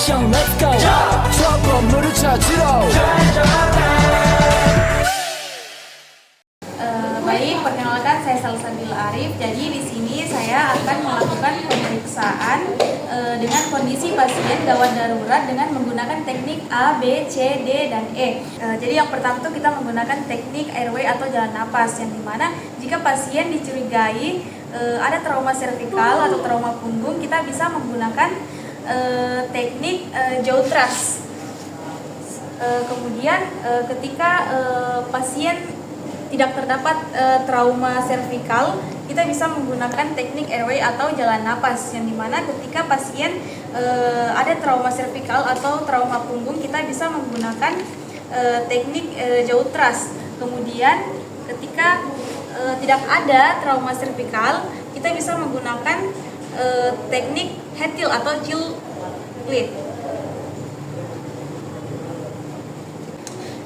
액션 let's go 저 건물을 찾으러 Baik, perkenalkan saya Salsabila Arif. Jadi di sini saya akan melakukan pemeriksaan dengan kondisi pasien gawat darurat dengan menggunakan teknik A, B, C, D, dan E. Jadi yang pertama itu kita menggunakan teknik airway atau jalan napas, yang dimana jika pasien dicurigai ada trauma servikal atau trauma punggung, kita bisa menggunakan teknik jaw thrust. Kemudian ketika pasien tidak terdapat trauma servikal, kita bisa menggunakan teknik airway atau jalan napas, yang dimana ketika pasien ada trauma servikal atau trauma punggung, kita bisa menggunakan teknik jaw thrust. Kemudian ketika tidak ada trauma servikal, kita bisa menggunakan teknik head tilt atau chill lead.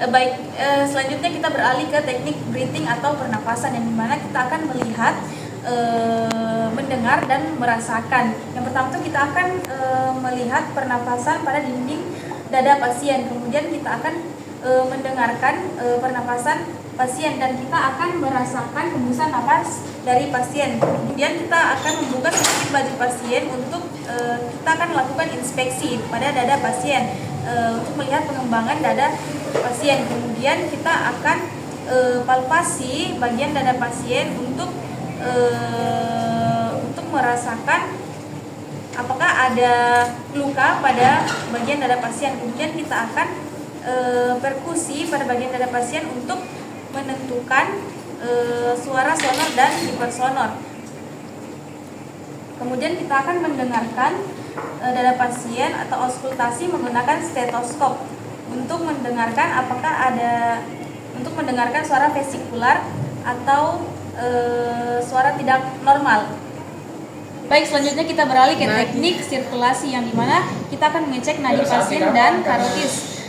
Baik, selanjutnya kita beralih ke teknik breathing atau pernapasan, yang dimana kita akan melihat, mendengar dan merasakan. Yang pertama itu kita akan melihat pernapasan pada dinding dada pasien, kemudian kita akan mendengarkan pernapasan pasien, dan kita akan merasakan hembusan napas dari pasien. Kemudian kita akan membuka sedikit baju pasien untuk kita akan melakukan inspeksi pada dada pasien untuk melihat pengembangan dada pasien. Kemudian kita akan palpasi bagian dada pasien untuk merasakan apakah ada luka pada bagian dada pasien. Kemudian kita akan perkusi pada bagian dada pasien untuk menentukan suara sonor dan hipersonor. Kemudian kita akan mendengarkan dada pasien atau auskultasi menggunakan stetoskop untuk mendengarkan untuk mendengarkan suara vesikular atau suara tidak normal. Baik, selanjutnya kita beralih ke teknik sirkulasi, yang dimana kita akan mengecek nadi pasien dan karotis.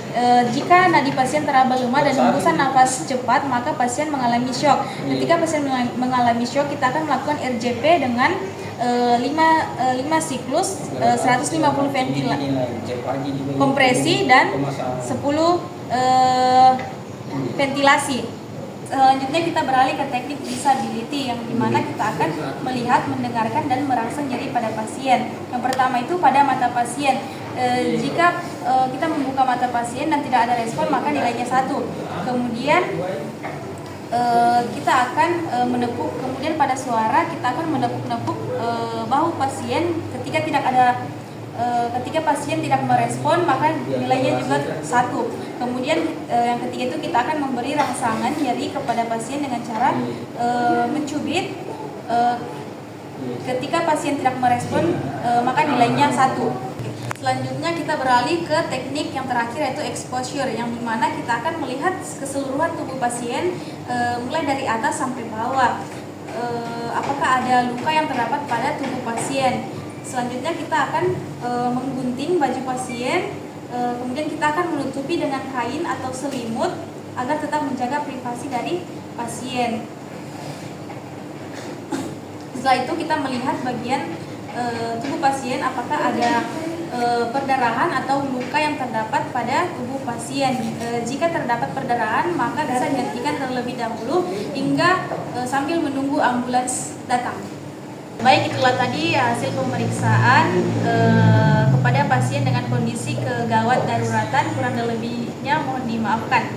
Jika nadi pasien teraba lemah dan hembusan nafas cepat, maka pasien mengalami shock. Ketika pasien mengalami shock, kita akan melakukan RJP dengan 5 siklus, 150 kompresi dan 10 ventilasi. Selanjutnya kita beralih ke teknik disability, yang dimana kita akan melihat, mendengarkan, dan merasa nyeri pada pasien. Yang pertama itu pada mata pasien. Jika kita membuka mata pasien dan tidak ada respon, maka nilainya 1. Kemudian kita akan menepuk. Kemudian pada suara kita akan menepuk-nepuk bahu pasien. Ketika pasien tidak merespon, maka nilainya juga 1. Kemudian yang ketiga itu kita akan memberi rangsangan nyeri kepada pasien dengan cara mencubit. Ketika pasien tidak merespon, maka nilainya 1. Selanjutnya kita beralih ke teknik yang terakhir, yaitu exposure, yang dimana kita akan melihat keseluruhan tubuh pasien mulai dari atas sampai bawah. Apakah ada luka yang terdapat pada tubuh pasien. Selanjutnya kita akan menggunting baju pasien, kemudian kita akan menutupi dengan kain atau selimut agar tetap menjaga privasi dari pasien. Setelah itu kita melihat bagian tubuh pasien apakah ada perdarahan atau luka yang terdapat pada tubuh pasien. Jika terdapat perdarahan, maka bisa dihentikan terlebih dahulu hingga sambil menunggu ambulans datang. Baik, itulah tadi hasil pemeriksaan kepada pasien dengan kondisi kegawat daruratan. Kurang lebihnya mohon dimaafkan.